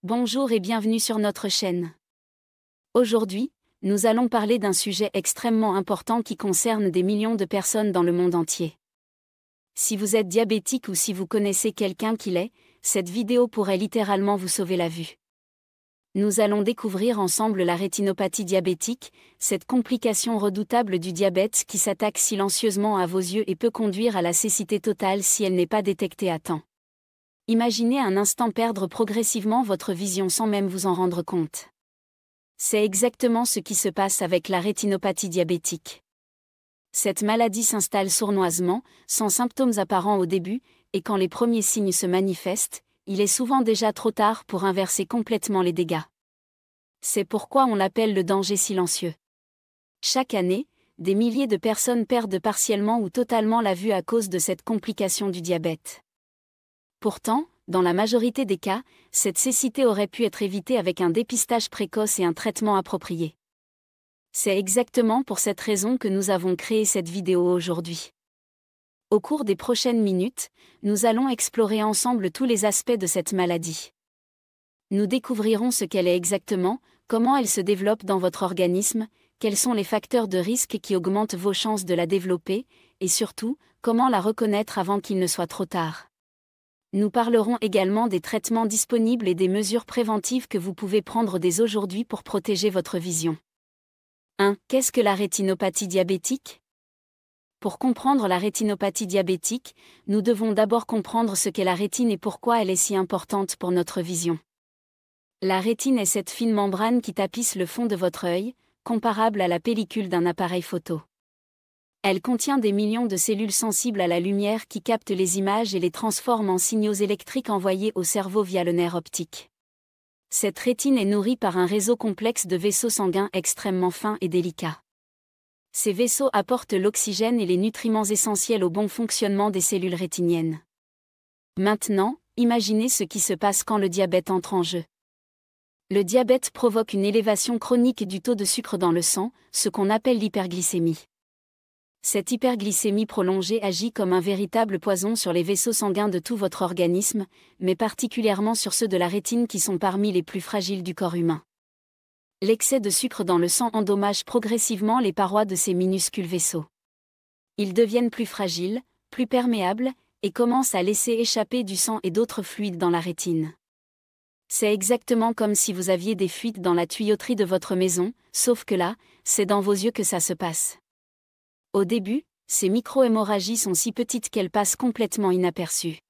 Bonjour et bienvenue sur notre chaîne. Aujourd'hui, nous allons parler d'un sujet extrêmement important qui concerne des millions de personnes dans le monde entier. Si vous êtes diabétique ou si vous connaissez quelqu'un qui l'est, cette vidéo pourrait littéralement vous sauver la vue. Nous allons découvrir ensemble la rétinopathie diabétique, cette complication redoutable du diabète qui s'attaque silencieusement à vos yeux et peut conduire à la cécité totale si elle n'est pas détectée à temps. Imaginez un instant perdre progressivement votre vision sans même vous en rendre compte. C'est exactement ce qui se passe avec la rétinopathie diabétique. Cette maladie s'installe sournoisement, sans symptômes apparents au début, et quand les premiers signes se manifestent, il est souvent déjà trop tard pour inverser complètement les dégâts. C'est pourquoi on l'appelle le danger silencieux. Chaque année, des milliers de personnes perdent partiellement ou totalement la vue à cause de cette complication du diabète. Pourtant, dans la majorité des cas, cette cécité aurait pu être évitée avec un dépistage précoce et un traitement approprié. C'est exactement pour cette raison que nous avons créé cette vidéo aujourd'hui. Au cours des prochaines minutes, nous allons explorer ensemble tous les aspects de cette maladie. Nous découvrirons ce qu'elle est exactement, comment elle se développe dans votre organisme, quels sont les facteurs de risque qui augmentent vos chances de la développer, et surtout, comment la reconnaître avant qu'il ne soit trop tard. Nous parlerons également des traitements disponibles et des mesures préventives que vous pouvez prendre dès aujourd'hui pour protéger votre vision. 1. Qu'est-ce que la rétinopathie diabétique ? Pour comprendre la rétinopathie diabétique, nous devons d'abord comprendre ce qu'est la rétine et pourquoi elle est si importante pour notre vision. La rétine est cette fine membrane qui tapisse le fond de votre œil, comparable à la pellicule d'un appareil photo. Elle contient des millions de cellules sensibles à la lumière qui captent les images et les transforment en signaux électriques envoyés au cerveau via le nerf optique. Cette rétine est nourrie par un réseau complexe de vaisseaux sanguins extrêmement fins et délicats. Ces vaisseaux apportent l'oxygène et les nutriments essentiels au bon fonctionnement des cellules rétiniennes. Maintenant, imaginez ce qui se passe quand le diabète entre en jeu. Le diabète provoque une élévation chronique du taux de sucre dans le sang, ce qu'on appelle l'hyperglycémie. Cette hyperglycémie prolongée agit comme un véritable poison sur les vaisseaux sanguins de tout votre organisme, mais particulièrement sur ceux de la rétine qui sont parmi les plus fragiles du corps humain. L'excès de sucre dans le sang endommage progressivement les parois de ces minuscules vaisseaux. Ils deviennent plus fragiles, plus perméables, et commencent à laisser échapper du sang et d'autres fluides dans la rétine. C'est exactement comme si vous aviez des fuites dans la tuyauterie de votre maison, sauf que là, c'est dans vos yeux que ça se passe. Au début, ces micro-hémorragies sont si petites qu'elles passent complètement inaperçues.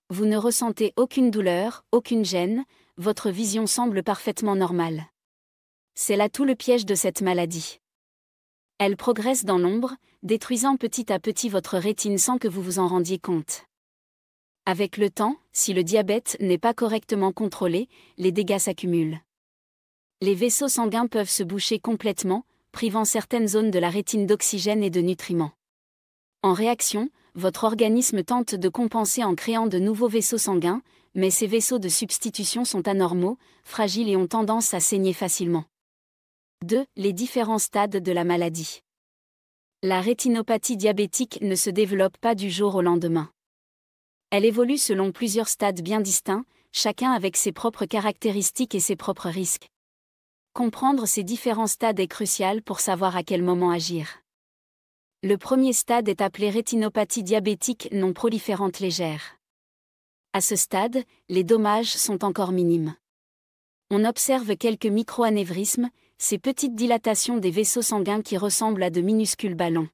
Vous ne ressentez aucune douleur, aucune gêne, votre vision semble parfaitement normale. C'est là tout le piège de cette maladie. Elle progresse dans l'ombre, détruisant petit à petit votre rétine sans que vous vous en rendiez compte. Avec le temps, si le diabète n'est pas correctement contrôlé, les dégâts s'accumulent. Les vaisseaux sanguins peuvent se boucher complètement, privant certaines zones de la rétine d'oxygène et de nutriments. En réaction, votre organisme tente de compenser en créant de nouveaux vaisseaux sanguins, mais ces vaisseaux de substitution sont anormaux, fragiles et ont tendance à saigner facilement. 2. Les différents stades de la maladie. La rétinopathie diabétique ne se développe pas du jour au lendemain. Elle évolue selon plusieurs stades bien distincts, chacun avec ses propres caractéristiques et ses propres risques. Comprendre ces différents stades est crucial pour savoir à quel moment agir. Le premier stade est appelé rétinopathie diabétique non proliférante légère. À ce stade, les dommages sont encore minimes. On observe quelques micro-anévrismes, ces petites dilatations des vaisseaux sanguins qui ressemblent à de minuscules ballons.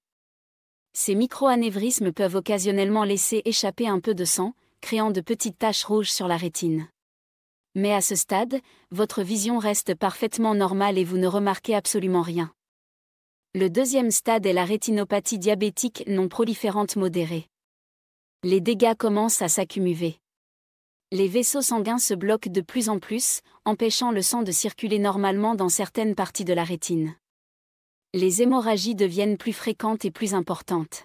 Ces micro-anévrismes peuvent occasionnellement laisser échapper un peu de sang, créant de petites taches rouges sur la rétine. Mais à ce stade, votre vision reste parfaitement normale et vous ne remarquez absolument rien. Le deuxième stade est la rétinopathie diabétique non proliférante modérée. Les dégâts commencent à s'accumuler. Les vaisseaux sanguins se bloquent de plus en plus, empêchant le sang de circuler normalement dans certaines parties de la rétine. Les hémorragies deviennent plus fréquentes et plus importantes.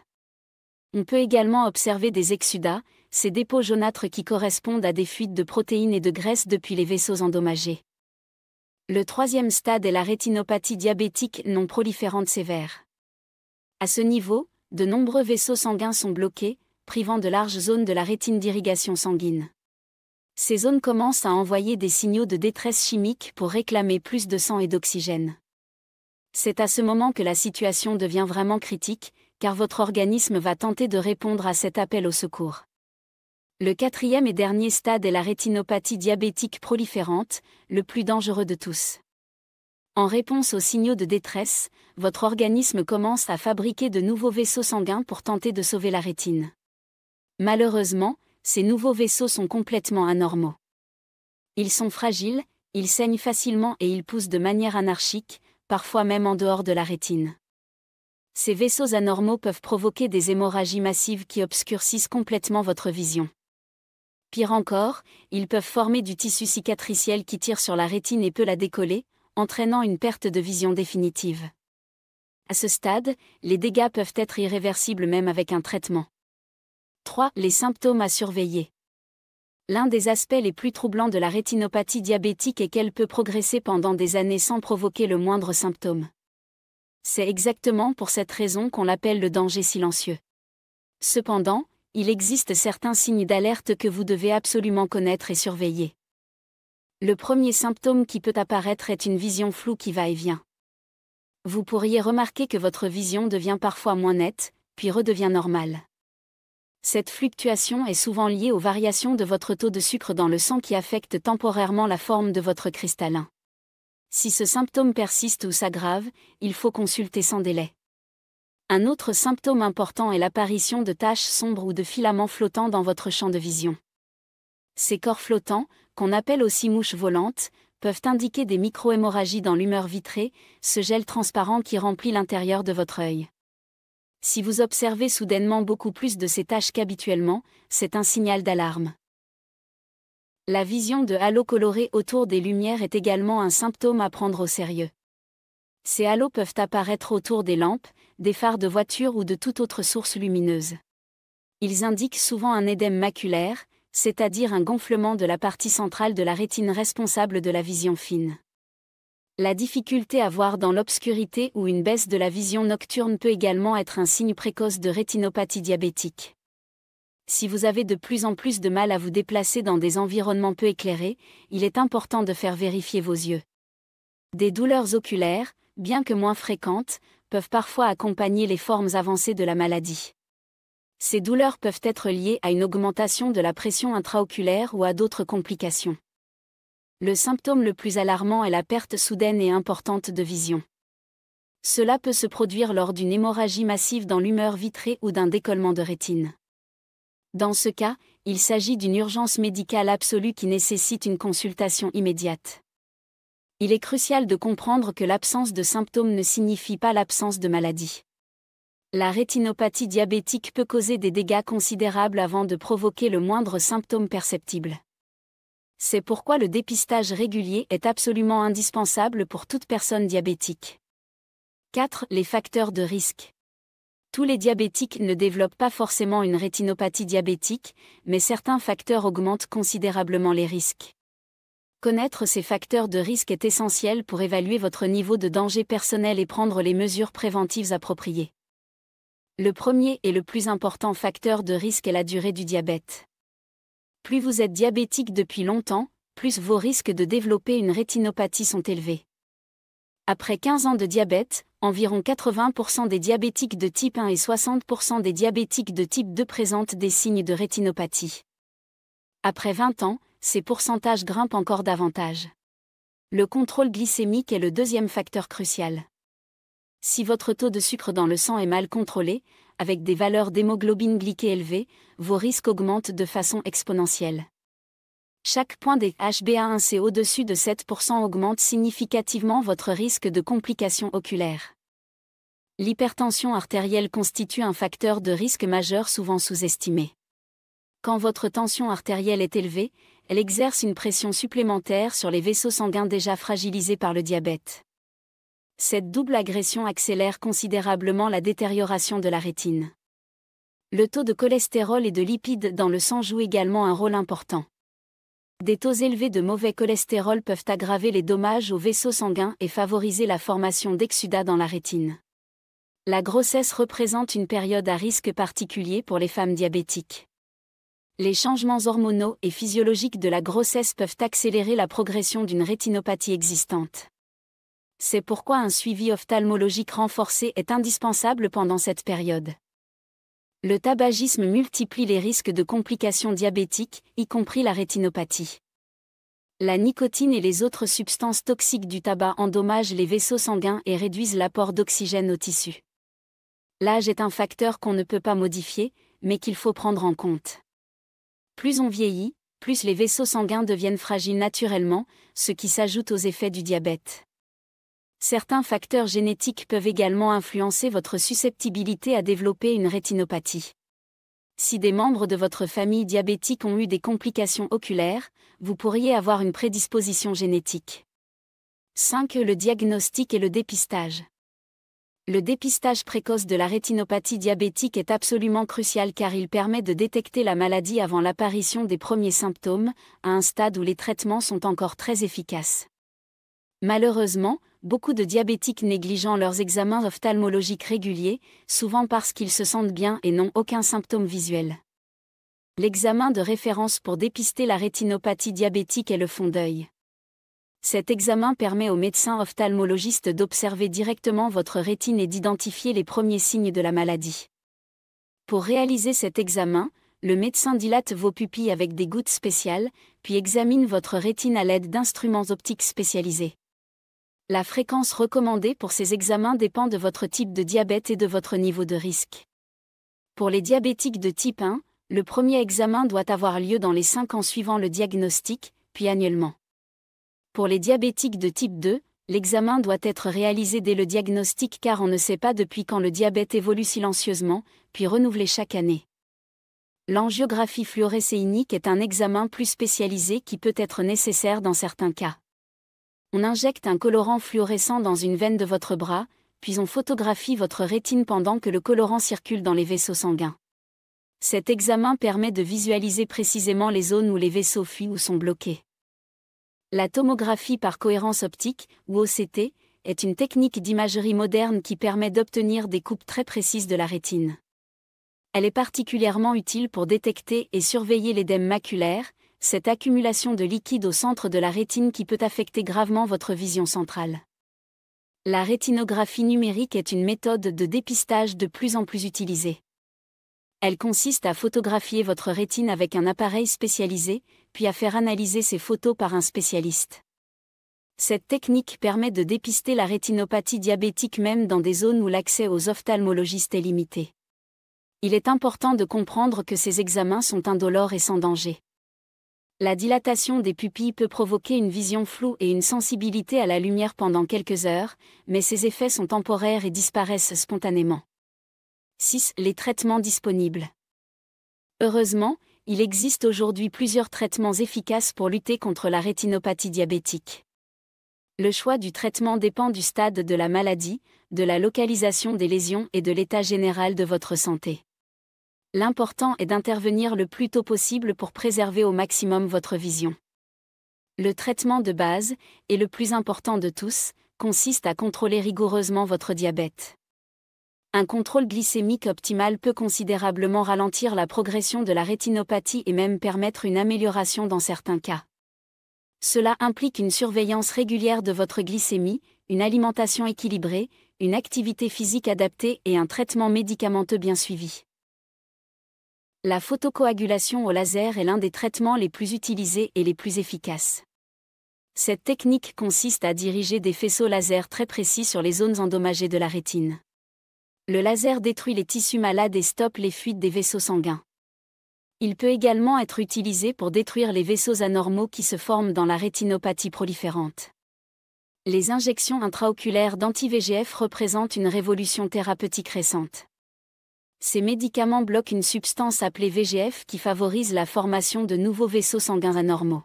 On peut également observer des exsudats, ces dépôts jaunâtres qui correspondent à des fuites de protéines et de graisses depuis les vaisseaux endommagés. Le troisième stade est la rétinopathie diabétique non proliférante sévère. À ce niveau, de nombreux vaisseaux sanguins sont bloqués, privant de larges zones de la rétine d'irrigation sanguine. Ces zones commencent à envoyer des signaux de détresse chimique pour réclamer plus de sang et d'oxygène. C'est à ce moment que la situation devient vraiment critique, car votre organisme va tenter de répondre à cet appel au secours. Le quatrième et dernier stade est la rétinopathie diabétique proliférante, le plus dangereux de tous. En réponse aux signaux de détresse, votre organisme commence à fabriquer de nouveaux vaisseaux sanguins pour tenter de sauver la rétine. Malheureusement, ces nouveaux vaisseaux sont complètement anormaux. Ils sont fragiles, ils saignent facilement et ils poussent de manière anarchique, parfois même en dehors de la rétine. Ces vaisseaux anormaux peuvent provoquer des hémorragies massives qui obscurcissent complètement votre vision. Pire encore, ils peuvent former du tissu cicatriciel qui tire sur la rétine et peut la décoller, entraînant une perte de vision définitive. À ce stade, les dégâts peuvent être irréversibles même avec un traitement. 3. Les symptômes à surveiller. L'un des aspects les plus troublants de la rétinopathie diabétique est qu'elle peut progresser pendant des années sans provoquer le moindre symptôme. C'est exactement pour cette raison qu'on l'appelle le danger silencieux. Cependant, il existe certains signes d'alerte que vous devez absolument connaître et surveiller. Le premier symptôme qui peut apparaître est une vision floue qui va et vient. Vous pourriez remarquer que votre vision devient parfois moins nette, puis redevient normale. Cette fluctuation est souvent liée aux variations de votre taux de sucre dans le sang qui affectent temporairement la forme de votre cristallin. Si ce symptôme persiste ou s'aggrave, il faut consulter sans délai. Un autre symptôme important est l'apparition de taches sombres ou de filaments flottants dans votre champ de vision. Ces corps flottants, qu'on appelle aussi mouches volantes, peuvent indiquer des micro-hémorragies dans l'humeur vitrée, ce gel transparent qui remplit l'intérieur de votre œil. Si vous observez soudainement beaucoup plus de ces taches qu'habituellement, c'est un signal d'alarme. La vision de halos colorés autour des lumières est également un symptôme à prendre au sérieux. Ces halos peuvent apparaître autour des lampes, des phares de voiture ou de toute autre source lumineuse. Ils indiquent souvent un édème maculaire, c'est-à-dire un gonflement de la partie centrale de la rétine responsable de la vision fine. La difficulté à voir dans l'obscurité ou une baisse de la vision nocturne peut également être un signe précoce de rétinopathie diabétique. Si vous avez de plus en plus de mal à vous déplacer dans des environnements peu éclairés, il est important de faire vérifier vos yeux. Des douleurs oculaires, bien que moins fréquentes, peuvent parfois accompagner les formes avancées de la maladie. Ces douleurs peuvent être liées à une augmentation de la pression intraoculaire ou à d'autres complications. Le symptôme le plus alarmant est la perte soudaine et importante de vision. Cela peut se produire lors d'une hémorragie massive dans l'humeur vitrée ou d'un décollement de rétine. Dans ce cas, il s'agit d'une urgence médicale absolue qui nécessite une consultation immédiate. Il est crucial de comprendre que l'absence de symptômes ne signifie pas l'absence de maladie. La rétinopathie diabétique peut causer des dégâts considérables avant de provoquer le moindre symptôme perceptible. C'est pourquoi le dépistage régulier est absolument indispensable pour toute personne diabétique. 4. Les facteurs de risque. Tous les diabétiques ne développent pas forcément une rétinopathie diabétique, mais certains facteurs augmentent considérablement les risques. Connaître ces facteurs de risque est essentiel pour évaluer votre niveau de danger personnel et prendre les mesures préventives appropriées. Le premier et le plus important facteur de risque est la durée du diabète. Plus vous êtes diabétique depuis longtemps, plus vos risques de développer une rétinopathie sont élevés. Après 15 ans de diabète, environ 80% des diabétiques de type 1 et 60% des diabétiques de type 2 présentent des signes de rétinopathie. Après 20 ans, ces pourcentages grimpent encore davantage. Le contrôle glycémique est le deuxième facteur crucial. Si votre taux de sucre dans le sang est mal contrôlé, avec des valeurs d'hémoglobine glyquée élevées, vos risques augmentent de façon exponentielle. Chaque point des HbA1c au-dessus de 7% augmente significativement votre risque de complications oculaires. L'hypertension artérielle constitue un facteur de risque majeur souvent sous-estimé. Quand votre tension artérielle est élevée, elle exerce une pression supplémentaire sur les vaisseaux sanguins déjà fragilisés par le diabète. Cette double agression accélère considérablement la détérioration de la rétine. Le taux de cholestérol et de lipides dans le sang joue également un rôle important. Des taux élevés de mauvais cholestérol peuvent aggraver les dommages aux vaisseaux sanguins et favoriser la formation d'exsudats dans la rétine. La grossesse représente une période à risque particulier pour les femmes diabétiques. Les changements hormonaux et physiologiques de la grossesse peuvent accélérer la progression d'une rétinopathie existante. C'est pourquoi un suivi ophtalmologique renforcé est indispensable pendant cette période. Le tabagisme multiplie les risques de complications diabétiques, y compris la rétinopathie. La nicotine et les autres substances toxiques du tabac endommagent les vaisseaux sanguins et réduisent l'apport d'oxygène aux tissus. L'âge est un facteur qu'on ne peut pas modifier, mais qu'il faut prendre en compte. Plus on vieillit, plus les vaisseaux sanguins deviennent fragiles naturellement, ce qui s'ajoute aux effets du diabète. Certains facteurs génétiques peuvent également influencer votre susceptibilité à développer une rétinopathie. Si des membres de votre famille diabétique ont eu des complications oculaires, vous pourriez avoir une prédisposition génétique. 5. Le diagnostic et le dépistage. Le dépistage précoce de la rétinopathie diabétique est absolument crucial car il permet de détecter la maladie avant l'apparition des premiers symptômes, à un stade où les traitements sont encore très efficaces. Malheureusement, beaucoup de diabétiques négligent leurs examens ophtalmologiques réguliers, souvent parce qu'ils se sentent bien et n'ont aucun symptôme visuel. L'examen de référence pour dépister la rétinopathie diabétique est le fond d'œil. Cet examen permet au médecin ophtalmologiste d'observer directement votre rétine et d'identifier les premiers signes de la maladie. Pour réaliser cet examen, le médecin dilate vos pupilles avec des gouttes spéciales, puis examine votre rétine à l'aide d'instruments optiques spécialisés. La fréquence recommandée pour ces examens dépend de votre type de diabète et de votre niveau de risque. Pour les diabétiques de type 1, le premier examen doit avoir lieu dans les 5 ans suivant le diagnostic, puis annuellement. Pour les diabétiques de type 2, l'examen doit être réalisé dès le diagnostic car on ne sait pas depuis quand le diabète évolue silencieusement, puis renouvelé chaque année. L'angiographie fluorescéinique est un examen plus spécialisé qui peut être nécessaire dans certains cas. On injecte un colorant fluorescent dans une veine de votre bras, puis on photographie votre rétine pendant que le colorant circule dans les vaisseaux sanguins. Cet examen permet de visualiser précisément les zones où les vaisseaux fuient ou sont bloqués. La tomographie par cohérence optique, ou OCT, est une technique d'imagerie moderne qui permet d'obtenir des coupes très précises de la rétine. Elle est particulièrement utile pour détecter et surveiller l'édème maculaire, cette accumulation de liquide au centre de la rétine qui peut affecter gravement votre vision centrale. La rétinographie numérique est une méthode de dépistage de plus en plus utilisée. Elle consiste à photographier votre rétine avec un appareil spécialisé, puis à faire analyser ces photos par un spécialiste. Cette technique permet de dépister la rétinopathie diabétique même dans des zones où l'accès aux ophtalmologistes est limité. Il est important de comprendre que ces examens sont indolores et sans danger. La dilatation des pupilles peut provoquer une vision floue et une sensibilité à la lumière pendant quelques heures, mais ces effets sont temporaires et disparaissent spontanément. 6. Les traitements disponibles. Heureusement, il existe aujourd'hui plusieurs traitements efficaces pour lutter contre la rétinopathie diabétique. Le choix du traitement dépend du stade de la maladie, de la localisation des lésions et de l'état général de votre santé. L'important est d'intervenir le plus tôt possible pour préserver au maximum votre vision. Le traitement de base, et le plus important de tous, consiste à contrôler rigoureusement votre diabète. Un contrôle glycémique optimal peut considérablement ralentir la progression de la rétinopathie et même permettre une amélioration dans certains cas. Cela implique une surveillance régulière de votre glycémie, une alimentation équilibrée, une activité physique adaptée et un traitement médicamenteux bien suivi. La photocoagulation au laser est l'un des traitements les plus utilisés et les plus efficaces. Cette technique consiste à diriger des faisceaux laser très précis sur les zones endommagées de la rétine. Le laser détruit les tissus malades et stoppe les fuites des vaisseaux sanguins. Il peut également être utilisé pour détruire les vaisseaux anormaux qui se forment dans la rétinopathie proliférante. Les injections intraoculaires d'anti-VEGF représentent une révolution thérapeutique récente. Ces médicaments bloquent une substance appelée VEGF qui favorise la formation de nouveaux vaisseaux sanguins anormaux.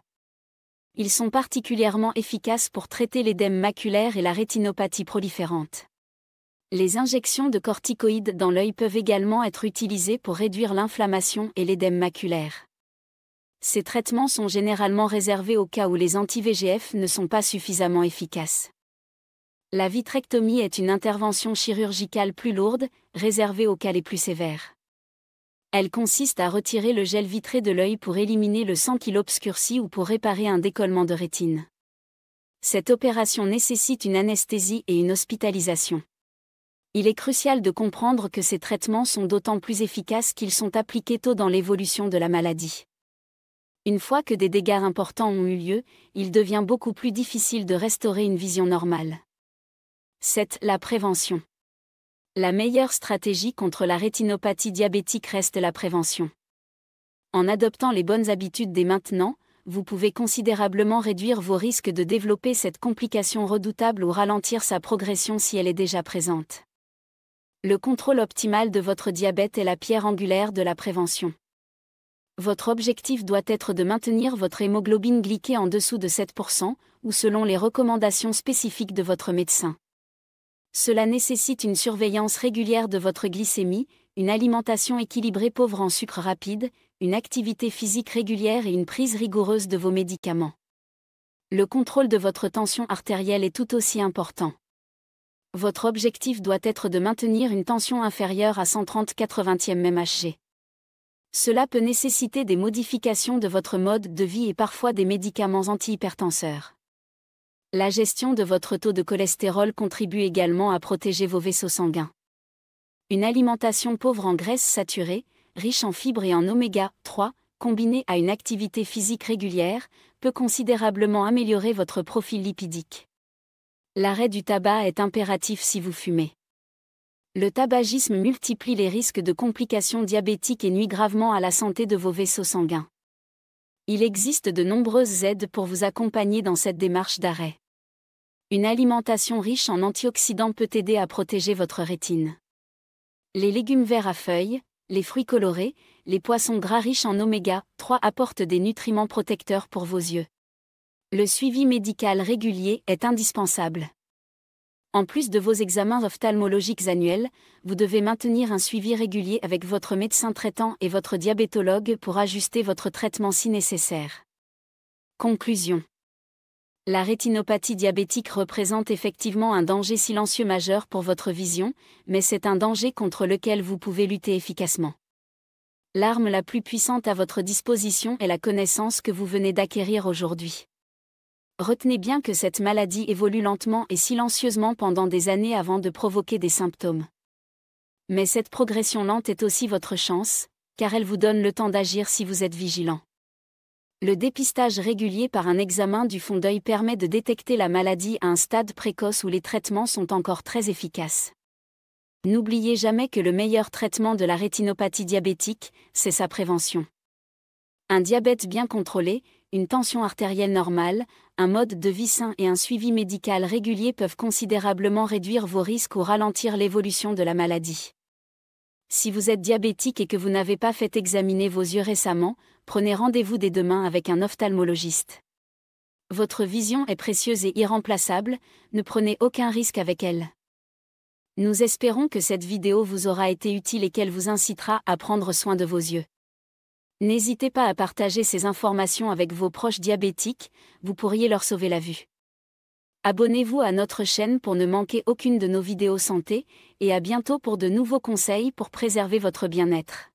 Ils sont particulièrement efficaces pour traiter l'édème maculaire et la rétinopathie proliférante. Les injections de corticoïdes dans l'œil peuvent également être utilisées pour réduire l'inflammation et l'édème maculaire. Ces traitements sont généralement réservés au cas où les anti-VEGF ne sont pas suffisamment efficaces. La vitrectomie est une intervention chirurgicale plus lourde, réservée aux cas les plus sévères. Elle consiste à retirer le gel vitré de l'œil pour éliminer le sang qui l'obscurcit ou pour réparer un décollement de rétine. Cette opération nécessite une anesthésie et une hospitalisation. Il est crucial de comprendre que ces traitements sont d'autant plus efficaces qu'ils sont appliqués tôt dans l'évolution de la maladie. Une fois que des dégâts importants ont eu lieu, il devient beaucoup plus difficile de restaurer une vision normale. 7. La prévention. La meilleure stratégie contre la rétinopathie diabétique reste la prévention. En adoptant les bonnes habitudes dès maintenant, vous pouvez considérablement réduire vos risques de développer cette complication redoutable ou ralentir sa progression si elle est déjà présente. Le contrôle optimal de votre diabète est la pierre angulaire de la prévention. Votre objectif doit être de maintenir votre hémoglobine glyquée en dessous de 7%, ou selon les recommandations spécifiques de votre médecin. Cela nécessite une surveillance régulière de votre glycémie, une alimentation équilibrée pauvre en sucre rapide, une activité physique régulière et une prise rigoureuse de vos médicaments. Le contrôle de votre tension artérielle est tout aussi important. Votre objectif doit être de maintenir une tension inférieure à 130/80 mmHg. Cela peut nécessiter des modifications de votre mode de vie et parfois des médicaments antihypertenseurs. La gestion de votre taux de cholestérol contribue également à protéger vos vaisseaux sanguins. Une alimentation pauvre en graisses saturées, riche en fibres et en oméga 3, combinée à une activité physique régulière, peut considérablement améliorer votre profil lipidique. L'arrêt du tabac est impératif si vous fumez. Le tabagisme multiplie les risques de complications diabétiques et nuit gravement à la santé de vos vaisseaux sanguins. Il existe de nombreuses aides pour vous accompagner dans cette démarche d'arrêt. Une alimentation riche en antioxydants peut aider à protéger votre rétine. Les légumes verts à feuilles, les fruits colorés, les poissons gras riches en oméga 3 apportent des nutriments protecteurs pour vos yeux. Le suivi médical régulier est indispensable. En plus de vos examens ophtalmologiques annuels, vous devez maintenir un suivi régulier avec votre médecin traitant et votre diabétologue pour ajuster votre traitement si nécessaire. Conclusion. La rétinopathie diabétique représente effectivement un danger silencieux majeur pour votre vision, mais c'est un danger contre lequel vous pouvez lutter efficacement. L'arme la plus puissante à votre disposition est la connaissance que vous venez d'acquérir aujourd'hui. Retenez bien que cette maladie évolue lentement et silencieusement pendant des années avant de provoquer des symptômes. Mais cette progression lente est aussi votre chance, car elle vous donne le temps d'agir si vous êtes vigilant. Le dépistage régulier par un examen du fond d'œil permet de détecter la maladie à un stade précoce où les traitements sont encore très efficaces. N'oubliez jamais que le meilleur traitement de la rétinopathie diabétique, c'est sa prévention. Un diabète bien contrôlé, une tension artérielle normale, un mode de vie sain et un suivi médical régulier peuvent considérablement réduire vos risques ou ralentir l'évolution de la maladie. Si vous êtes diabétique et que vous n'avez pas fait examiner vos yeux récemment, prenez rendez-vous dès demain avec un ophtalmologiste. Votre vision est précieuse et irremplaçable, ne prenez aucun risque avec elle. Nous espérons que cette vidéo vous aura été utile et qu'elle vous incitera à prendre soin de vos yeux. N'hésitez pas à partager ces informations avec vos proches diabétiques, vous pourriez leur sauver la vue. Abonnez-vous à notre chaîne pour ne manquer aucune de nos vidéos santé, et à bientôt pour de nouveaux conseils pour préserver votre bien-être.